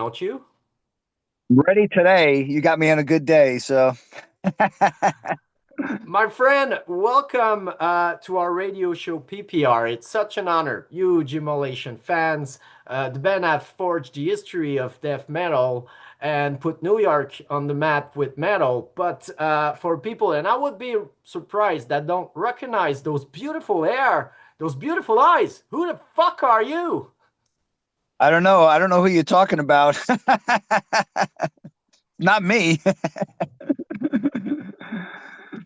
about you? Ready today. You got me on a good day. So, My friend, welcome to our radio show PPR. It's such an honor. Huge Immolation fans. The band have forged the history of death metal and put New York on the map with metal. But for people, and I would be surprised that don't recognize those beautiful hair, those beautiful eyes. Who the fuck are you? I don't know. I don't know who you're talking about. Not me.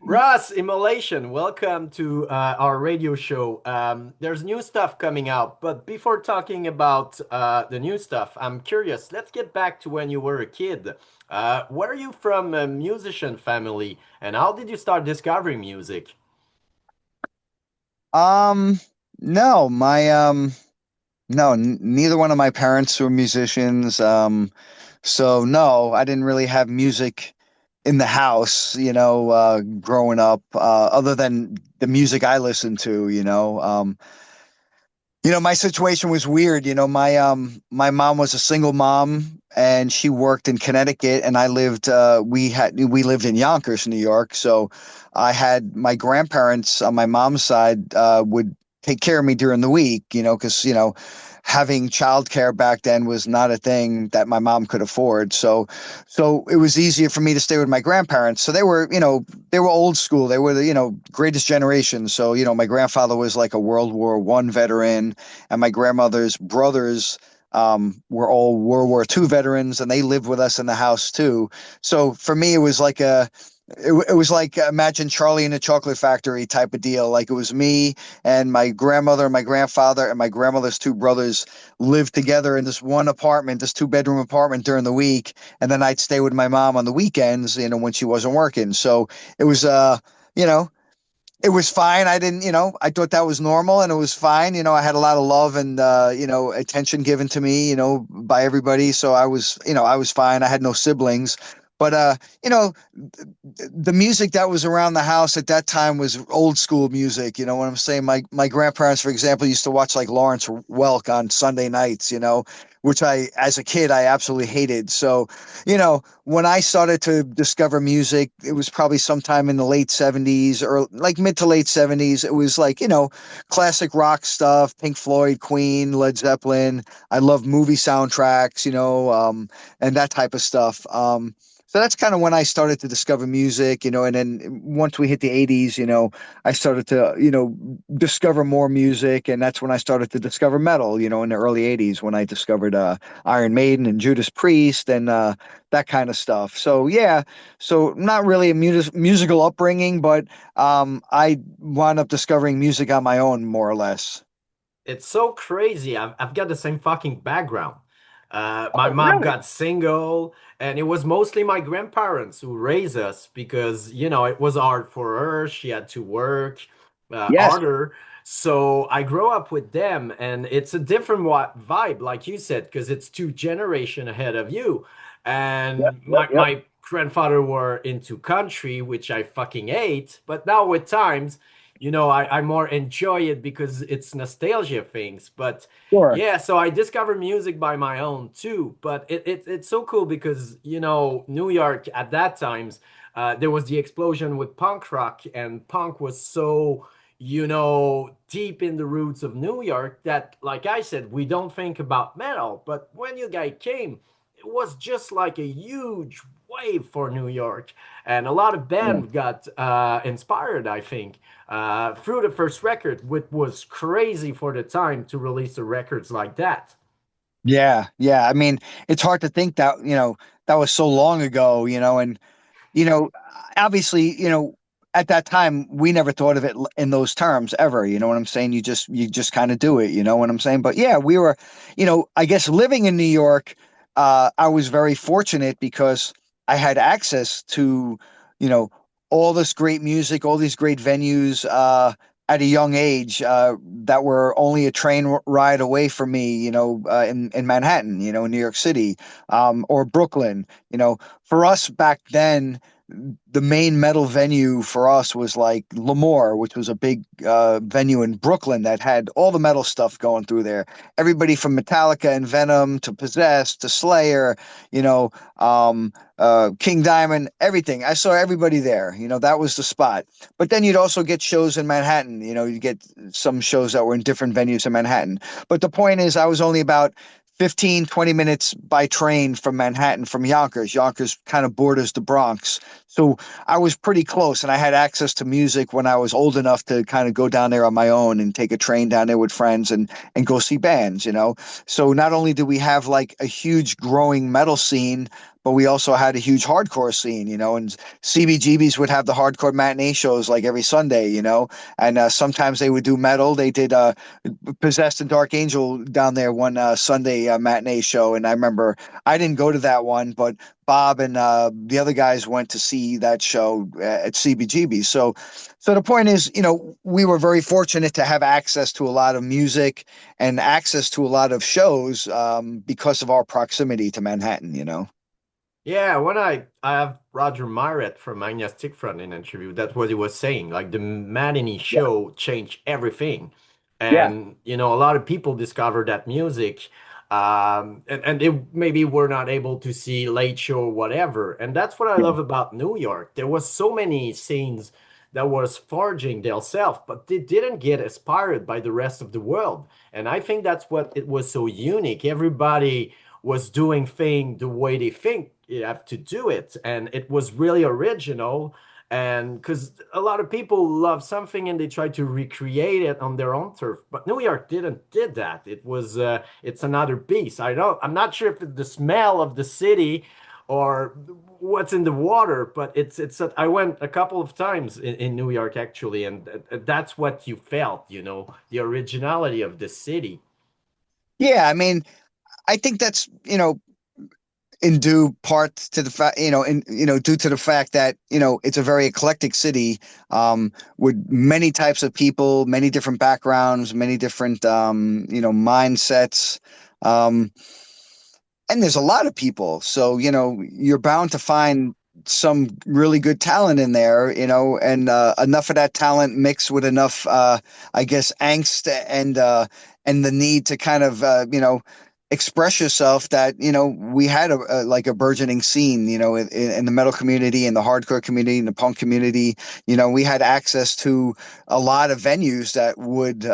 Ross, Immolation, welcome to our radio show. There's new stuff coming out, but before talking about the new stuff, I'm curious. Let's get back to when you were a kid. Were you from a musician family, and how did you start discovering music? Um, no, neither one of my parents were musicians. So no, I didn't really have music in the house, growing up, other than the music I listened to, my situation was weird. My mom was a single mom and she worked in Connecticut and I lived we lived in Yonkers, New York. So I had my grandparents on my mom's side would take care of me during the week, because having childcare back then was not a thing that my mom could afford. So it was easier for me to stay with my grandparents. So they were old school. They were the, greatest generation. So, my grandfather was like a World War I veteran, and my grandmother's brothers were all World War II veterans, and they lived with us in the house too. So for me, it was like imagine Charlie and the Chocolate Factory type of deal. Like it was me and my grandmother and my grandfather and my grandmother's two brothers lived together in this one apartment, this two-bedroom apartment during the week, and then I'd stay with my mom on the weekends, when she wasn't working. So it was you know, it was fine. I didn't, I thought that was normal and it was fine. I had a lot of love and attention given to me, by everybody. So I was fine. I had no siblings. But the music that was around the house at that time was old school music. You know what I'm saying? My grandparents, for example, used to watch like Lawrence Welk on Sunday nights, which as a kid, I absolutely hated. So, when I started to discover music, it was probably sometime in the late 70s or like mid to late 70s. It was like, classic rock stuff, Pink Floyd, Queen, Led Zeppelin. I love movie soundtracks, and that type of stuff. So that's kind of when I started to discover music, and then once we hit the 80s, I started to, discover more music. And that's when I started to discover metal, in the early 80s when I discovered Iron Maiden and Judas Priest and that kind of stuff. So, yeah, so not really a musical upbringing, but I wound up discovering music on my own, more or less. It's so crazy. I've got the same fucking background. My Oh, mom really? got single, and it was mostly my grandparents who raised us because, it was hard for her. She had to work Yes. harder. So I grew up with them, and it's a different vibe, like you said, because it's two generation ahead of you. Yep. And Yep. Yep. my grandfather were into country, which I fucking hate. But now with times, I more enjoy it because it's nostalgia things. But Sure. yeah, so I discovered music by my own too. But it's so cool because, New York at that times, there was the explosion with punk rock, and punk was so, deep in the roots of New York that, like I said, we don't think about metal. But when you guys came, it was just like a huge wave for New York. And a lot of Yeah. bands got inspired, I think, through the first record, which was crazy for the time to release the records like that. Yeah, yeah. I mean, it's hard to think that, that was so long ago, and you know, obviously, at that time we never thought of it in those terms ever, you know what I'm saying? You just kind of do it, you know what I'm saying? But yeah, we were, I guess living in New York, I was very fortunate because I had access to, you know, all this great music, all these great venues, at a young age, that were only a train ride away from me, in Manhattan, in New York City, or Brooklyn. For us back then, the main metal venue for us was like Lemoore, which was a big venue in Brooklyn that had all the metal stuff going through there. Everybody from Metallica and Venom to Possessed to Slayer, you know, King Diamond, everything. I saw everybody there. That was the spot. But then you'd also get shows in Manhattan. You get some shows that were in different venues in Manhattan. But the point is, I was only about 15, 20 minutes by train from Manhattan, from Yonkers. Yonkers kind of borders the Bronx. So I was pretty close, and I had access to music when I was old enough to kind of go down there on my own and take a train down there with friends and go see bands. So not only did we have like a huge growing metal scene, but we also had a huge hardcore scene, and CBGBs would have the hardcore matinee shows like every Sunday, and sometimes they would do metal. They did Possessed and Dark Angel down there one Sunday matinee show, and I remember I didn't go to that one, but Bob and the other guys went to see that show at CBGB. So the point is, we were very fortunate to have access to a lot of music and access to a lot of shows because of our proximity to Manhattan. Yeah, when I have Roger Myret from Agnostic Front in an interview, that's what he was saying. Like the matinee Yeah. show changed everything. Yeah. And a lot of people discovered that music. And they maybe were not able to see late show or whatever. And that's what I Yeah. love about New York. There was so many scenes that was forging themselves, but they didn't get inspired by the rest of the world. And I think that's what it was so unique. Everybody was doing thing the way they think you have to do it, and it was really original. And because a lot of people love something and they try to recreate it on their own turf, but New York didn't did that. It's another beast. I'm not sure if it's the smell of the city or what's in the water, but I went a couple of times in New York actually, and that's what you felt, the originality of the city. Yeah, I mean, I think that's, in due part to the fact, due to the fact that, it's a very eclectic city, with many types of people, many different backgrounds, many different, mindsets. Um, and there's a lot of people. So, you're bound to find some really good talent in there, and enough of that talent mixed with enough, I guess, angst and the need to kind of, express yourself that, we had like a burgeoning scene, in the metal community, in the hardcore community, in the punk community. We had access to a lot of venues that would,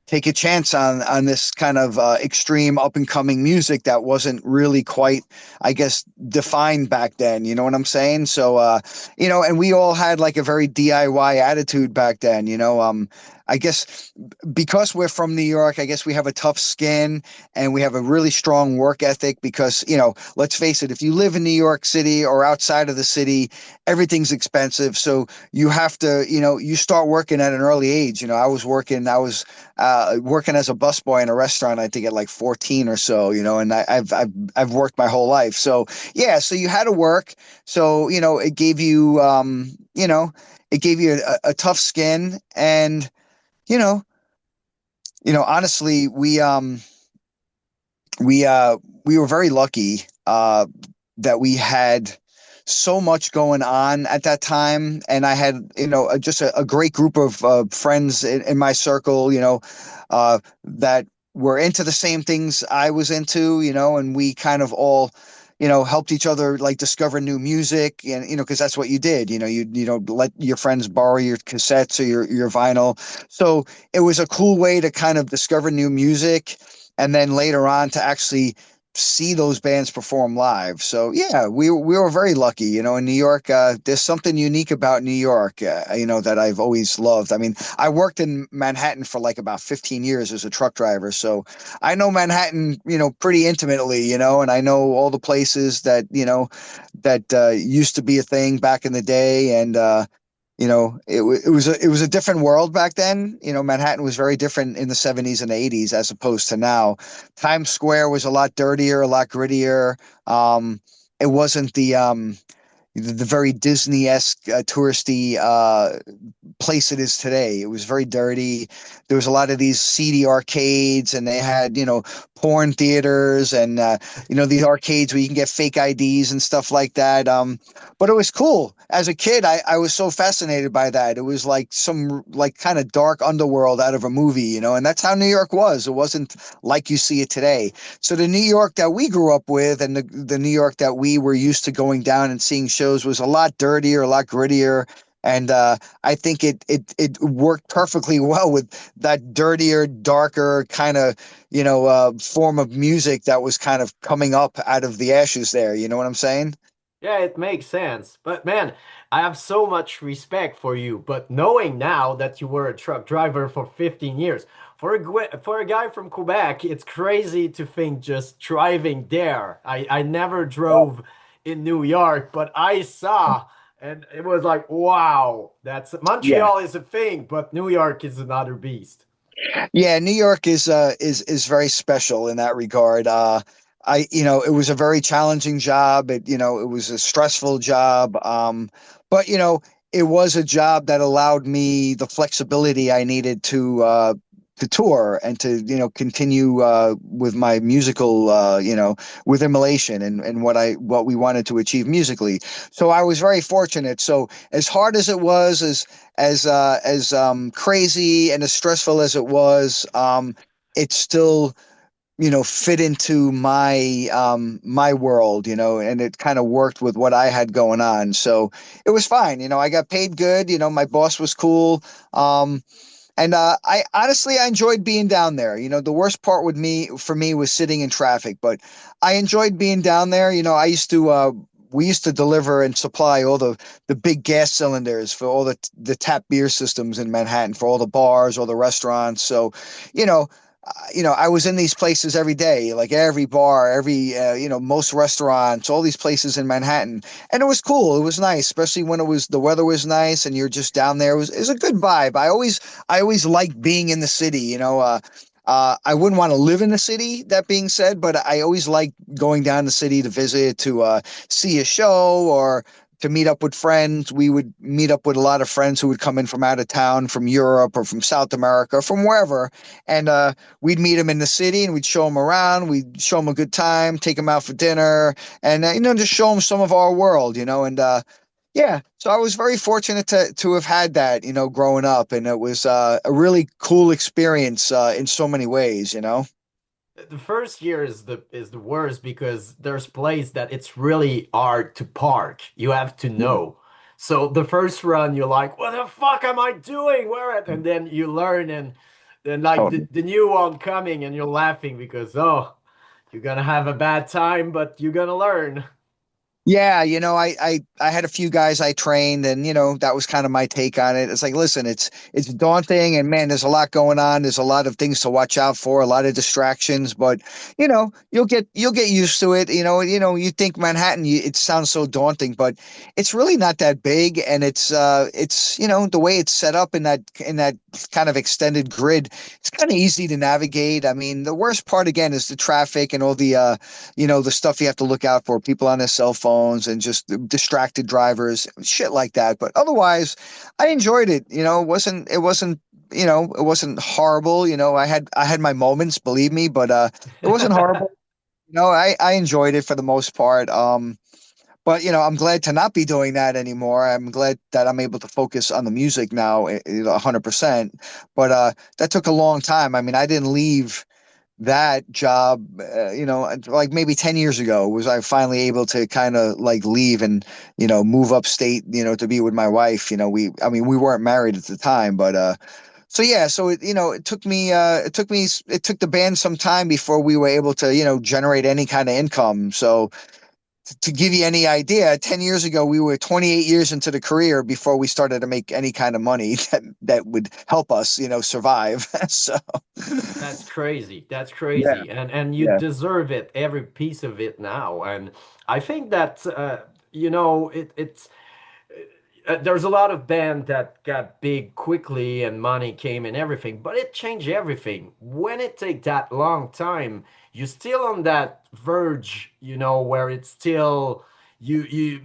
take a chance on this kind of extreme up and coming music that wasn't really quite, I guess, defined back then. You know what I'm saying? So and we all had like a very DIY attitude back then. I guess because we're from New York, I guess we have a tough skin and we have a really strong work ethic because, let's face it, if you live in New York City or outside of the city, everything's expensive. So you have to, you start working at an early age. I was working as a busboy in a restaurant, I think at like 14 or so, and I've worked my whole life. So yeah, so you had to work. So, it gave you a tough skin. And, you know, honestly, we were very lucky that we had so much going on at that time, and I had just a great group of friends in my circle, that were into the same things I was into, and we kind of all. Helped each other like discover new music, and because that's what you did. You let your friends borrow your cassettes or your vinyl. So it was a cool way to kind of discover new music and then later on to actually see those bands perform live. So yeah, we were very lucky. In New York, there's something unique about New York, that I've always loved. I mean, I worked in Manhattan for like about 15 years as a truck driver, so I know Manhattan, pretty intimately, and I know all the places that used to be a thing back in the day, and it was a different world back then. Manhattan was very different in the 70s and 80s as opposed to now. Times Square was a lot dirtier, a lot grittier. It wasn't the the very Disney-esque touristy place it is today. It was very dirty. There was a lot of these seedy arcades, and they had, porn theaters and, these arcades where you can get fake IDs and stuff like that. But it was cool. As a kid, I was so fascinated by that. It was like some like kind of dark underworld out of a movie, and that's how New York was. It wasn't like you see it today. So the New York that we grew up with and the New York that we were used to going down and seeing shows was a lot dirtier, a lot grittier. And I think it worked perfectly well with that dirtier, darker kind of form of music that was kind of coming up out of the ashes there. You know what I'm saying? Yeah, it makes sense. But man, I have so much respect for you. But knowing now that you were a truck driver for 15 years, for a guy from Quebec, it's crazy to think just driving there. I never drove in New York, but I saw, and it was like, wow, that's Yeah. Montreal is a thing, but New York is another beast. Yeah, New York is very special in that regard. It was a very challenging job. It was a stressful job. But it was a job that allowed me the flexibility I needed to tour and to continue with my musical with Immolation and what we wanted to achieve musically. So I was very fortunate. So as hard as it was, as crazy and as stressful as it was, it still fit into my world, and it kind of worked with what I had going on. So it was fine. I got paid good. My boss was cool. And I honestly I enjoyed being down there. The worst part with me for me was sitting in traffic, but I enjoyed being down there. I used to we used to deliver and supply all the big gas cylinders for all the tap beer systems in Manhattan for all the bars, all the restaurants. So, you know, I was in these places every day, like every bar, every most restaurants, all these places in Manhattan, and it was cool. It was nice, especially when the weather was nice and you're just down there. It was a good vibe. I always like being in the city. I wouldn't want to live in the city. That being said, but I always like going down the city to visit, to see a show or to meet up with friends. We would meet up with a lot of friends who would come in from out of town, from Europe or from South America, or from wherever, and we'd meet them in the city and we'd show them around. We'd show them a good time, take them out for dinner, and just show them some of our world. And yeah, so I was very fortunate to have had that, growing up, and it was a really cool experience in so many ways. The first year is the worst because there's place that it's really hard to park. You have to Yeah. know. So the first run, you're like, what the fuck am I doing? Where at? And then you learn, and then like Totally. the new one coming, and you're laughing because you're gonna have a bad time, but you're gonna learn. Yeah, I had a few guys I trained, and that was kind of my take on it. It's like, listen, it's daunting, and man, there's a lot going on. There's a lot of things to watch out for, a lot of distractions, but you'll get used to it. You think Manhattan, it sounds so daunting, but it's really not that big, and it's the way it's set up in that kind of extended grid. It's kind of easy to navigate. I mean, the worst part again is the traffic and all the stuff you have to look out for, people on their cell phones and just distracted drivers, shit like that. But otherwise, I enjoyed it. It wasn't horrible. I had my moments, believe me, but it wasn't horrible. I enjoyed it for the most part. But I'm glad to not be doing that anymore. I'm glad that I'm able to focus on the music now, 100%. But that took a long time. I mean, I didn't leave that job, like maybe 10 years ago was I finally able to kind of like leave and, move upstate, to be with my wife. We weren't married at the time, but, so yeah, so it took the band some time before we were able to, generate any kind of income. So to give you any idea, 10 years ago, we were 28 years into the career before we started to make any kind of money that would help us, survive. So, That's crazy. That's yeah, crazy. And you yeah. deserve it, every piece of it now. And I think that it's there's a lot of band that got big quickly and money came and everything, but it changed everything. When it take that long time, you're still on that verge, where it's still you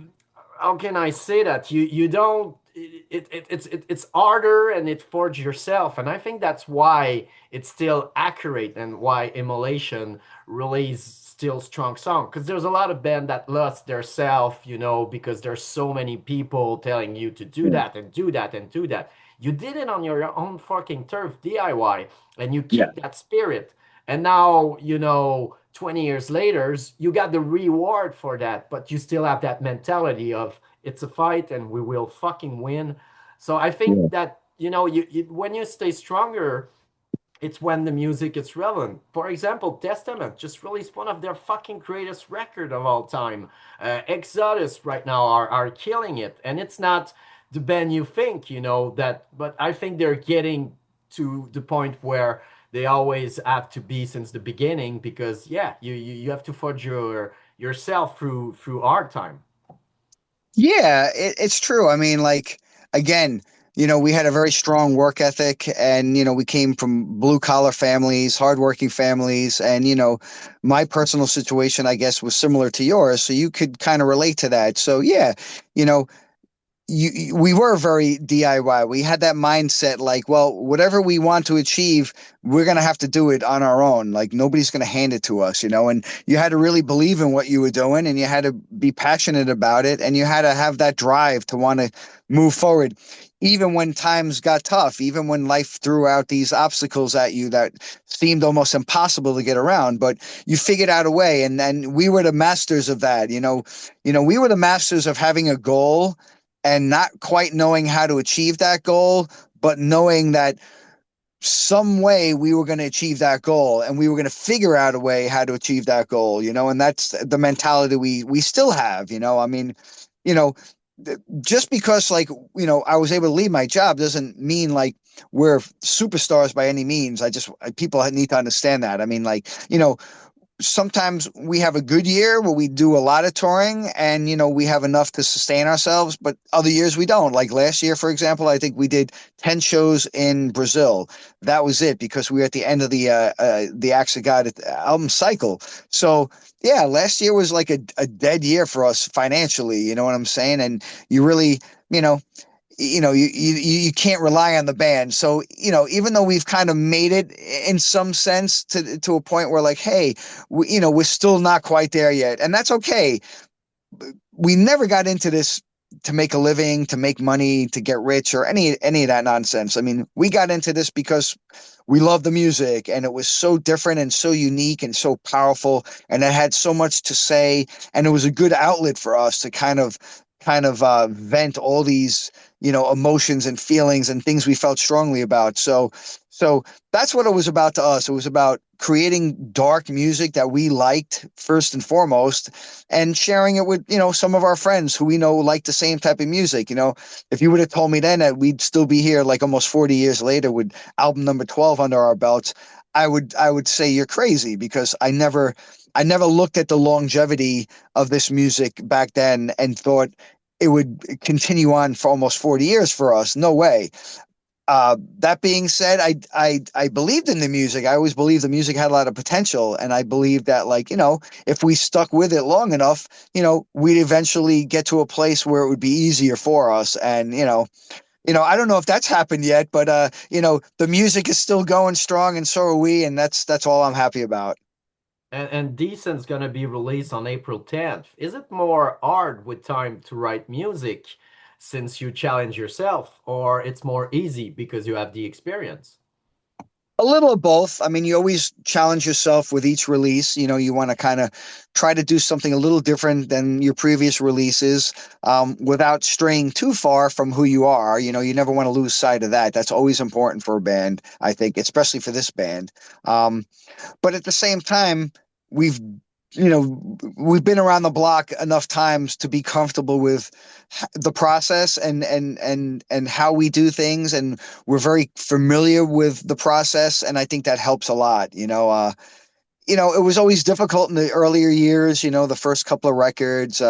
how can I say that? You don't it's harder and it forged yourself. And I think that's why it's still accurate and why Immolation really is still strong song. Because there's a lot of band that lost their self, because there's so many people telling you to do Yeah. that and do that and do that. You did it on your own fucking turf, DIY, and you Yeah. keep that spirit. And now, 20 years later, you got the reward for that, but you still have that mentality of it's a fight and we will fucking win. So I think Yeah. that, when you stay stronger, it's when the music is relevant. For example, Testament just released one of their fucking greatest record of all time. Exodus right now are killing it, and it's not the band you think, that. But I think they're getting to the point where they always have to be since the beginning because yeah, you have to forge yourself through hard time. Yeah, it's true. I mean, like, again, we had a very strong work ethic, and we came from blue collar families, hardworking families, and my personal situation, I guess, was similar to yours, so you could kind of relate to that. So yeah, you know, we were very DIY. We had that mindset like, well, whatever we want to achieve, we're going to have to do it on our own. Like nobody's going to hand it to us, and you had to really believe in what you were doing and you had to be passionate about it and you had to have that drive to want to move forward. Even when times got tough, even when life threw out these obstacles at you that seemed almost impossible to get around, but you figured out a way. And then we were the masters of that. We were the masters of having a goal and not quite knowing how to achieve that goal, but knowing that some way we were going to achieve that goal and we were going to figure out a way how to achieve that goal, and that's the mentality we still have, I mean, you know, just because like, I was able to leave my job doesn't mean like we're superstars by any means. People need to understand that. I mean, like, sometimes we have a good year where we do a lot of touring and we have enough to sustain ourselves, but other years we don't. Like last year, for example, I think we did 10 shows in Brazil. That was it because we were at the end of the Acts of God album cycle. So yeah, last year was like a dead year for us financially, you know what I'm saying? And you really, you know you can't rely on the band. So even though we've kind of made it in some sense to a point where like, hey, we're still not quite there yet, and that's okay. We never got into this to make a living, to make money, to get rich, or any of that nonsense. I mean, we got into this because we love the music, and it was so different and so unique and so powerful, and it had so much to say, and it was a good outlet for us to kind of vent all these emotions and feelings and things we felt strongly about. So that's what it was about to us. It was about creating dark music that we liked first and foremost, and sharing it with some of our friends who we know like the same type of music. If you would have told me then that we'd still be here like almost 40 years later with album number 12 under our belts, I would say you're crazy, because I never looked at the longevity of this music back then and thought it would continue on for almost 40 years for us. No way. That being said, I believed in the music. I always believed the music had a lot of potential, and I believed that, like, if we stuck with it long enough, we'd eventually get to a place where it would be easier for us. And I don't know if that's happened yet, but the music is still going strong, and so are we, and that's all I'm happy about. And Decent's gonna be released on April 10th. Is it more hard with time to write music since you challenge yourself, or it's more easy because you have the experience? A little of both. I mean, you always challenge yourself with each release. You want to kind of try to do something a little different than your previous releases, without straying too far from who you are. You never want to lose sight of that. That's always important for a band, I think, especially for this band. But at the same time, we've we've been around the block enough times to be comfortable with the process and how we do things, and we're very familiar with the process, and I think that helps a lot. It was always difficult in the earlier years, the first couple of records.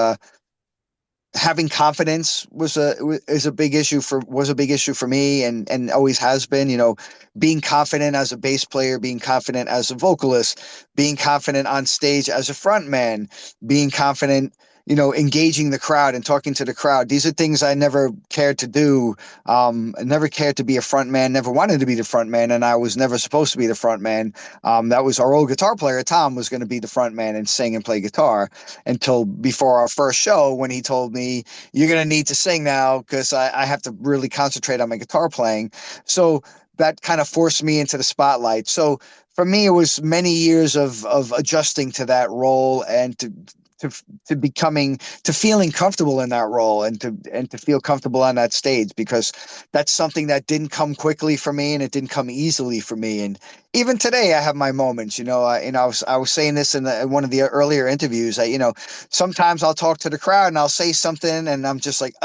Having confidence was a big issue for me, and always has been. Being confident as a bass player, being confident as a vocalist, being confident on stage as a front man, being confident engaging the crowd and talking to the crowd. These are things I never cared to do. I never cared to be a front man, never wanted to be the front man, and I was never supposed to be the front man. That was our old guitar player, Tom, was going to be the front man and sing and play guitar until before our first show when he told me, "You're going to need to sing now because I have to really concentrate on my guitar playing." So that kind of forced me into the spotlight. So for me, it was many years of adjusting to that role and to to becoming to feeling comfortable in that role and to feel comfortable on that stage because that's something that didn't come quickly for me and it didn't come easily for me. And even today, I have my moments. I was saying this in one of the earlier interviews. Sometimes I'll talk to the crowd and I'll say something and I'm just like,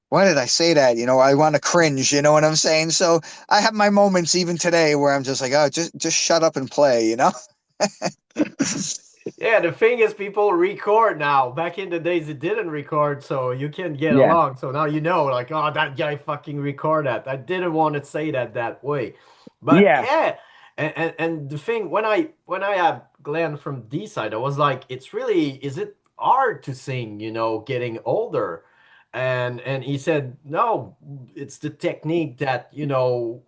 why did I say that? I want to cringe. You know what I'm saying? So I have my moments even today where I'm just like, oh, just shut up and play. Yeah, the thing is, people record now. Back in the days, it didn't record, so you can get Yeah. along. So now you know, like, oh, that guy fucking record that. I didn't want to say that way, but Yeah. yeah. And the thing when I had Glenn from D side, I was like, it's really is it hard to sing, getting older? And he said, no, it's the technique that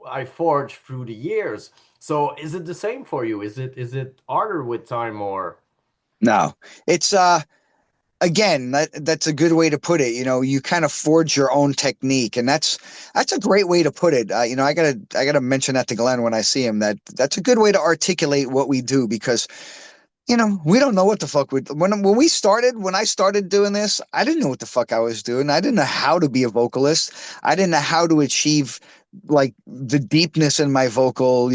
I forged through the years. So is it the same for you? Is it harder with time or? No, it's again, that's a good way to put it. You kind of forge your own technique, and that's a great way to put it. I gotta mention that to Glenn when I see him. That's a good way to articulate what we do because we don't know what the fuck when I started doing this, I didn't know what the fuck I was doing. I didn't know how to be a vocalist. I didn't know how to achieve like the deepness in my vocal,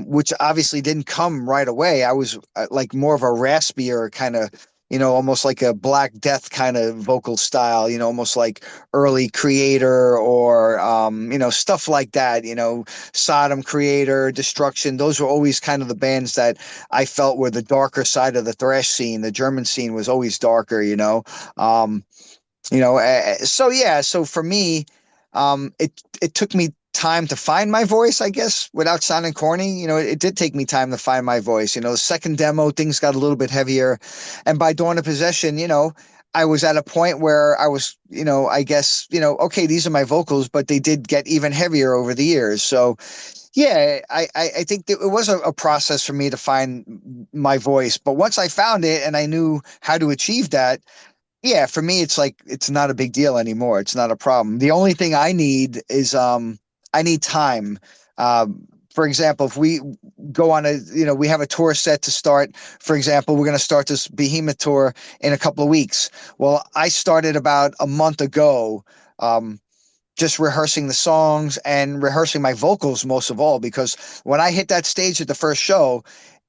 which obviously didn't come right away. I was like more of a raspier kind of, almost like a Black Death kind of vocal style, almost like early Creator or, stuff like that, Sodom, Creator, Destruction. Those were always kind of the bands that I felt were the darker side of the thrash scene. The German scene was always darker, Um, so yeah, so for me, it took me time to find my voice, I guess, without sounding corny. It did take me time to find my voice. The second demo, things got a little bit heavier, and by Dawn of Possession, I was at a point where I was, I guess, okay, these are my vocals, but they did get even heavier over the years. So yeah, I think that it was a process for me to find my voice. But once I found it and I knew how to achieve that, yeah, for me, it's like it's not a big deal anymore. It's not a problem. The only thing I need is I need time. For example, if we go on we have a tour set to start. For example, we're going to start this Behemoth tour in a couple of weeks. Well, I started about a month ago. Just rehearsing the songs and rehearsing my vocals most of all because when I hit that stage at the first show,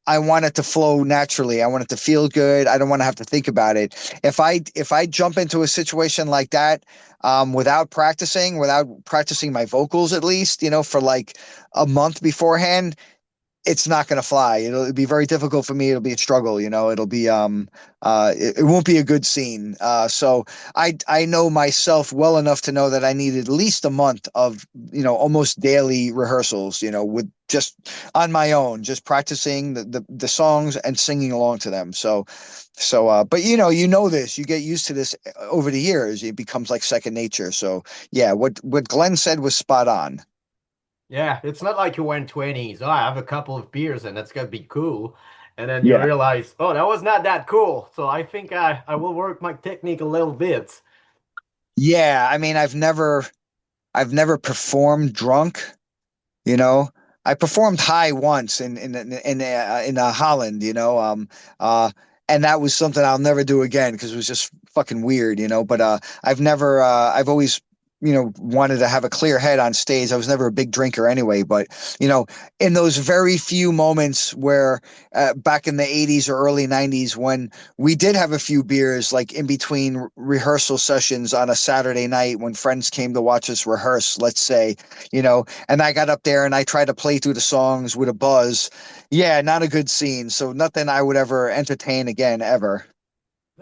I want it to flow naturally. I want it to feel good. I don't want to have to think about it. If I jump into a situation like that without practicing my vocals at least, for like a month beforehand, it's not going to fly. It'll be very difficult for me. It'll be a struggle, it'll be it won't be a good scene. So I know myself well enough to know that I need at least a month of, almost daily rehearsals, with just on my own, just practicing the songs and singing along to them. But this, you get used to this over the years. It becomes like second nature. So yeah, what Glenn said was spot on. Yeah, it's not like you went 20s. Oh, I have a couple of beers and that's gonna be cool. And then you Yeah. realize, oh, that was not that cool. So I think I will work my technique a little bit. Yeah, I mean, I've never performed drunk. You know, I performed high once in Holland. And that was something I'll never do again because it was just fucking weird. But I've always wanted to have a clear head on stage. I was never a big drinker anyway, but you know, in those very few moments where back in the '80s or early '90s when we did have a few beers, like in between rehearsal sessions on a Saturday night when friends came to watch us rehearse, let's say, and I got up there and I tried to play through the songs with a buzz. Yeah, not a good scene. So nothing I would ever entertain again, ever.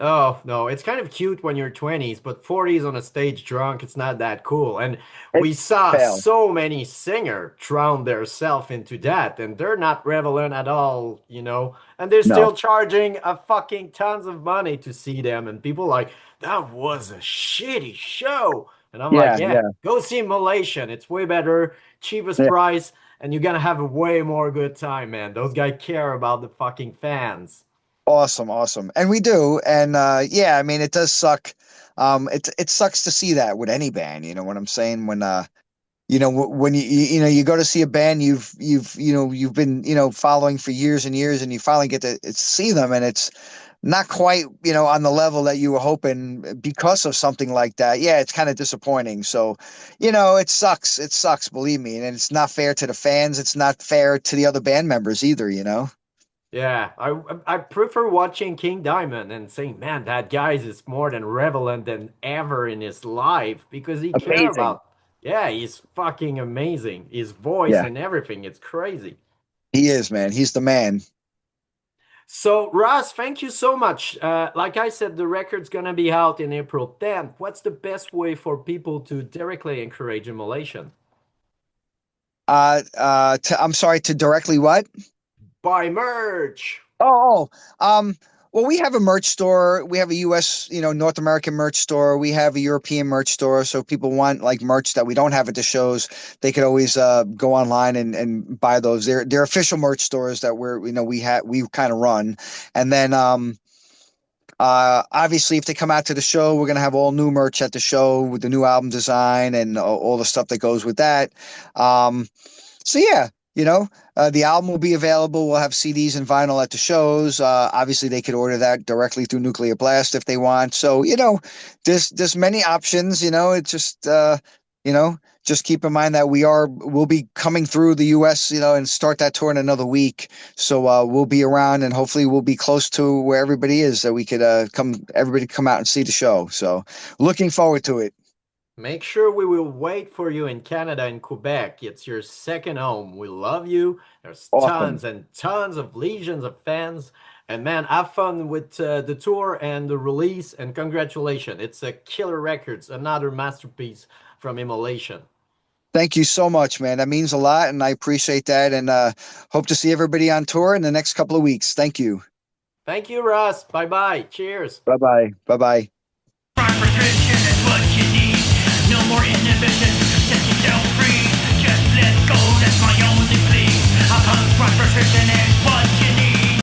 Oh, no, it's kind of cute when you're 20s, but 40s on a stage drunk, it's not that cool. And we It's saw fail. so many singers drown themselves into that, and they're not relevant at all, and they're No. still charging a fucking tons of money to see them. And people like, that was a shitty show. And I'm like, Yeah, yeah, yeah, go see Immolation. It's way better, cheapest yeah. price, and you're gonna have a way more good time, man. Those guys care about the fucking fans. Awesome, awesome. And we do. And yeah, I mean it does suck. It sucks to see that with any band, you know what I'm saying? When when you go to see a band you've been, following for years and years, and you finally get to see them, and it's not quite, on the level that you were hoping because of something like that. Yeah, it's kind of disappointing. So, it sucks. It sucks, believe me. And it's not fair to the fans. It's not fair to the other band members either. Yeah, I prefer watching King Diamond and saying, man, that guy is more than relevant than ever in his life because he care Amazing. about, yeah, he's fucking amazing. His voice Yeah, and everything, it's crazy. he is, man. He's the man. So, Ross, thank you so much. Like I said, the record's gonna be out in April 10th. What's the best way for people to directly encourage immolation? I'm sorry, to directly what? Buy merch. Oh, well, we have a merch store. We have a US, North American merch store. We have a European merch store. So if people want like merch that we don't have at the shows, they could always go online and buy those. They're official merch stores that we kind of run. And then obviously, if they come out to the show, we're gonna have all new merch at the show with the new album design and all the stuff that goes with that. Um, so yeah, the album will be available. We'll have CDs and vinyl at the shows. Obviously, they could order that directly through Nuclear Blast if they want. So there's many options. It's just you know, just keep in mind that we'll be coming through the U.S. And start that tour in another week. So we'll be around, and hopefully we'll be close to where everybody is, that we could everybody come out and see the show. So looking forward to it. Make sure we will wait for you in Canada and Quebec. It's your second home. We love you. There's Awesome. tons and tons of legions of fans. And man, have fun with the tour and the release. And congratulations. It's a killer records, another masterpiece from Immolation. Thank you so much, man. That means a lot, and I appreciate that. And hope to see everybody on tour in the next couple of weeks. Thank you. Thank you, Russ. Bye bye. Cheers. Bye bye. Bye bye. Prescription is what you need. No more inhibition.